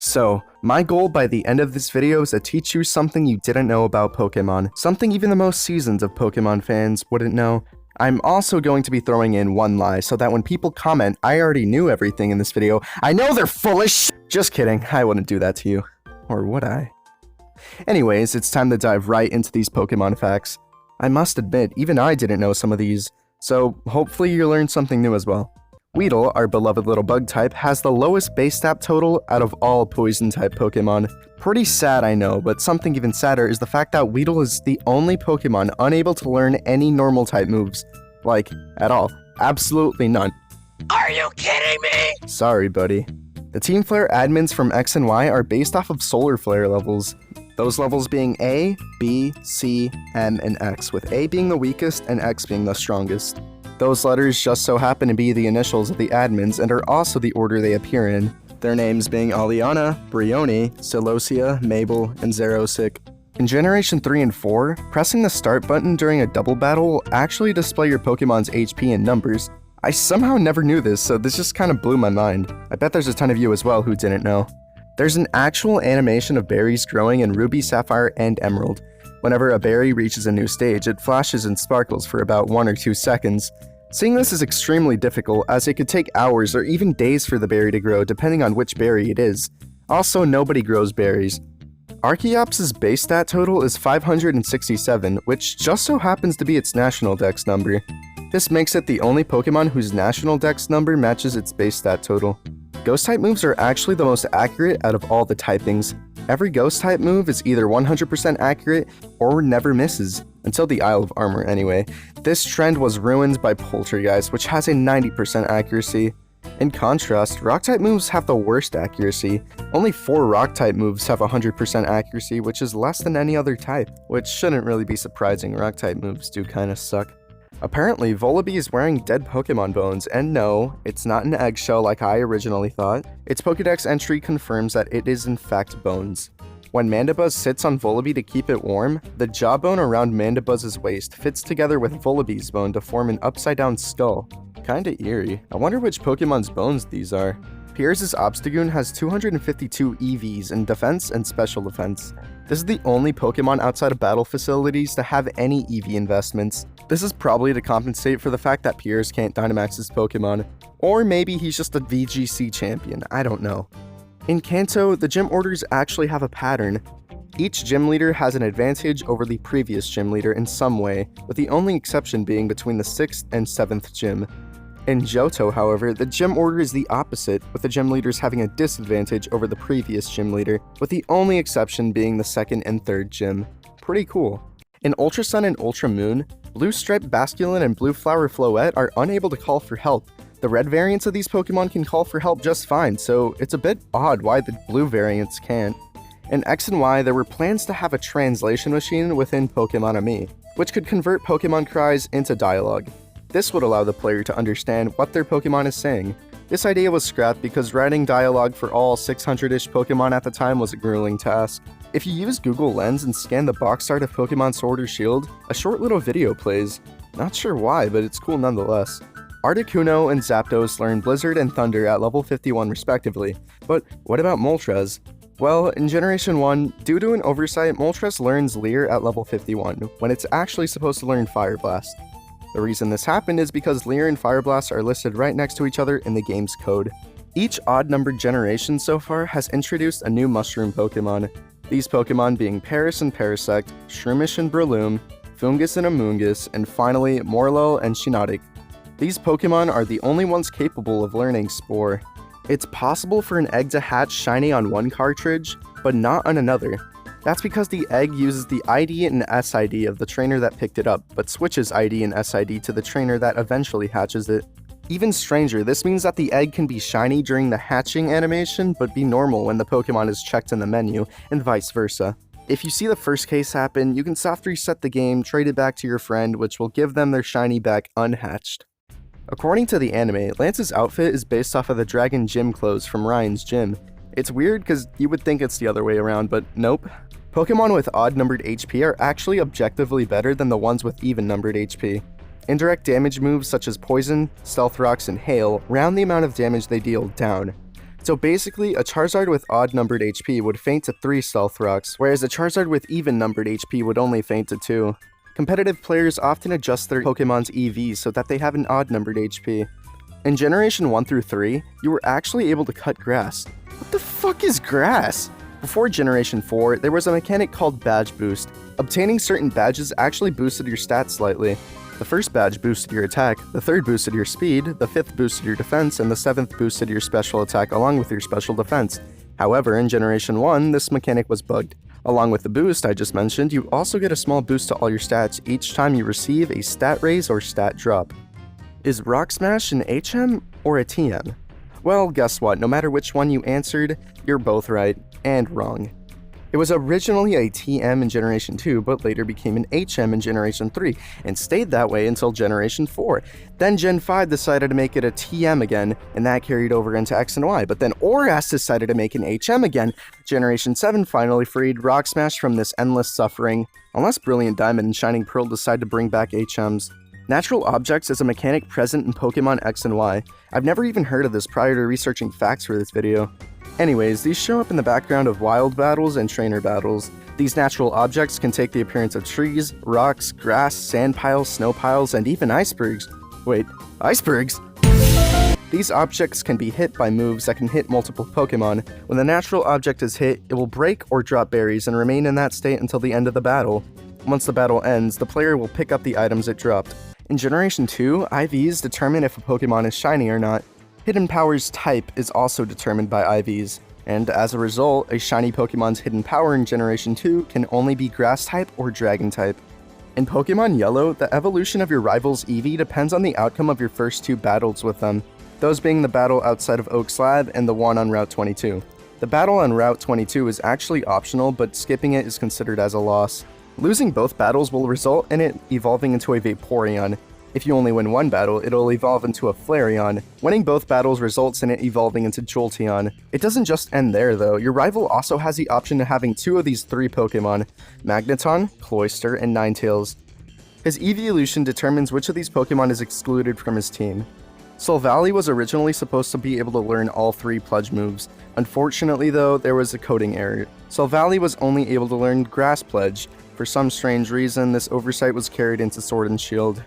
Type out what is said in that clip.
So, my goal by the end of this video is to teach you something you didn't know about Pokemon, something even the most seasoned of Pokemon fans wouldn't know. I'm also going to be throwing in one lie so that when people comment, I already knew everything in this video, I know they're full of shit! Just kidding, I wouldn't do that to you. Or would I? Anyways, it's time to dive right into these Pokemon facts. I must admit, even I didn't know some of these, so hopefully you learned something new as well. Weedle, our beloved little bug type, has the lowest base stat total out of all poison type Pokemon. Pretty sad, I know, but something even sadder is the fact that Weedle is the only Pokemon unable to learn any normal type moves. Like, at all. Absolutely none. Are you kidding me? Sorry, buddy. The Team Flare admins from X and Y are based off of Solar Flare levels. Those levels being A, B, C, M, and X, with A being the weakest and X being the strongest. Those letters just so happen to be the initials of the admins and are also the order they appear in, their names being Aliana, Brioni, Celosia, Mabel, and Xerosic. In Generation 3 and 4, pressing the start button during a double battle will actually display your Pokemon's HP in numbers. I somehow never knew this, so this just kind of blew my mind. I bet there's a ton of you as well who didn't know. There's an actual animation of berries growing in Ruby, Sapphire, and Emerald. Whenever a berry reaches a new stage, it flashes and sparkles for about 1 or 2 seconds. Seeing this is extremely difficult, as it could take hours or even days for the berry to grow depending on which berry it is. Also, nobody grows berries. Archeop's base stat total is 567, which just so happens to be its national dex number. This makes it the only Pokemon whose national dex number matches its base stat total. Ghost-type moves are actually the most accurate out of all the typings. Every Ghost-type move is either 100% accurate or never misses, until the Isle of Armor anyway. This trend was ruined by Poltergeist, which has a 90% accuracy. In contrast, Rock-type moves have the worst accuracy. Only 4 Rock-type moves have 100% accuracy, which is less than any other type, which shouldn't really be surprising. Rock-type moves do kinda suck. Apparently, Volibee is wearing dead Pokemon bones, and no, it's not an eggshell like I originally thought. Its Pokédex entry confirms that it is in fact bones. When Mandibuzz sits on Volibee to keep it warm, the jawbone around Mandibuzz's waist fits together with Volibee's bone to form an upside-down skull. Kinda eerie. I wonder which Pokemon's bones these are. Piers' Obstagoon has 252 EVs in defense and special defense. This is the only Pokemon outside of battle facilities to have any EV investments. This is probably to compensate for the fact that Piers can't Dynamax his Pokemon. Or maybe he's just a VGC champion, I don't know. In Kanto, the gym orders actually have a pattern. Each gym leader has an advantage over the previous gym leader in some way, with the only exception being between the 6th and 7th gym. In Johto, however, the gym order is the opposite, with the gym leaders having a disadvantage over the previous gym leader, with the only exception being the 2nd and 3rd gym. Pretty cool. In Ultra Sun and Ultra Moon, Blue Stripe Basculin and Blue Flower Floette are unable to call for help. The red variants of these Pokemon can call for help just fine, so it's a bit odd why the blue variants can't. In X and Y, there were plans to have a translation machine within Pokemon-Ami, which could convert Pokemon cries into dialogue. This would allow the player to understand what their Pokemon is saying. This idea was scrapped because writing dialogue for all 600-ish Pokemon at the time was a grueling task. If you use Google Lens and scan the box art of Pokemon Sword or Shield, a short little video plays. Not sure why, but it's cool nonetheless. Articuno and Zapdos learn Blizzard and Thunder at level 51 respectively, but what about Moltres? Well, in Generation 1, due to an oversight, Moltres learns Leer at level 51, when it's actually supposed to learn Fire Blast. The reason this happened is because Leer and Fire Blast are listed right next to each other in the game's code. Each odd-numbered generation so far has introduced a new mushroom Pokemon, these Pokemon being Paris and Parasect, Shroomish and Breloom, Foongus and Amoonguss, and finally Morlul and Shiinotic. These Pokemon are the only ones capable of learning Spore. It's possible for an egg to hatch shiny on one cartridge, but not on another. That's because the egg uses the ID and SID of the trainer that picked it up, but switches ID and SID to the trainer that eventually hatches it. Even stranger, this means that the egg can be shiny during the hatching animation, but be normal when the Pokemon is checked in the menu, and vice versa. If you see the first case happen, you can soft reset the game, trade it back to your friend, which will give them their shiny back unhatched. According to the anime, Lance's outfit is based off of the Dragon Gym clothes from Ryan's gym. It's weird because you would think it's the other way around, but nope. Pokemon with odd-numbered HP are actually objectively better than the ones with even-numbered HP. Indirect damage moves such as Poison, Stealth Rocks, and Hail round the amount of damage they deal down. So basically, a Charizard with odd-numbered HP would faint to 3 Stealth Rocks, whereas a Charizard with even-numbered HP would only faint to 2. Competitive players often adjust their Pokemon's EV so that they have an odd-numbered HP. In Generation 1 through 3, you were actually able to cut grass. What the fuck is grass? Before Generation 4, there was a mechanic called Badge Boost. Obtaining certain badges actually boosted your stats slightly. The first badge boosted your attack, the third boosted your speed, the fifth boosted your defense, and the seventh boosted your special attack along with your special defense. However, in Generation 1, this mechanic was bugged. Along with the boost I just mentioned, you also get a small boost to all your stats each time you receive a stat raise or stat drop. Is Rock Smash an HM or a TM? Well, guess what, no matter which one you answered, you're both right and wrong. It was originally a TM in Generation 2, but later became an HM in Generation 3, and stayed that way until Generation 4. Then Gen 5 decided to make it a TM again, and that carried over into X and Y, but then Oras decided to make an HM again. Generation 7 finally freed Rock Smash from this endless suffering, unless Brilliant Diamond and Shining Pearl decide to bring back HMs. Natural objects is a mechanic present in Pokemon X and Y. I've never even heard of this prior to researching facts for this video. Anyways, these show up in the background of wild battles and trainer battles. These natural objects can take the appearance of trees, rocks, grass, sand piles, snow piles, and even icebergs. Wait, icebergs? These objects can be hit by moves that can hit multiple Pokemon. When the natural object is hit, it will break or drop berries and remain in that state until the end of the battle. Once the battle ends, the player will pick up the items it dropped. In Generation 2, IVs determine if a Pokemon is shiny or not. Hidden Power's type is also determined by IVs, and as a result, a shiny Pokemon's hidden power in Generation 2 can only be Grass type or Dragon type. In Pokemon Yellow, the evolution of your rival's EV depends on the outcome of your first 2 battles with them, those being the battle outside of Oak's Lab and the one on Route 22. The battle on Route 22 is actually optional, but skipping it is considered as a loss. Losing both battles will result in it evolving into a Vaporeon. If you only win one battle, it'll evolve into a Flareon. Winning both battles results in it evolving into Jolteon. It doesn't just end there though, your rival also has the option of having 2 of these 3 Pokemon, Magneton, Cloyster, and Ninetales. His evolution determines which of these Pokemon is excluded from his team. Silvally was originally supposed to be able to learn all 3 Pledge moves. Unfortunately though, there was a coding error. Silvally was only able to learn Grass Pledge. For some strange reason, this oversight was carried into Sword and Shield.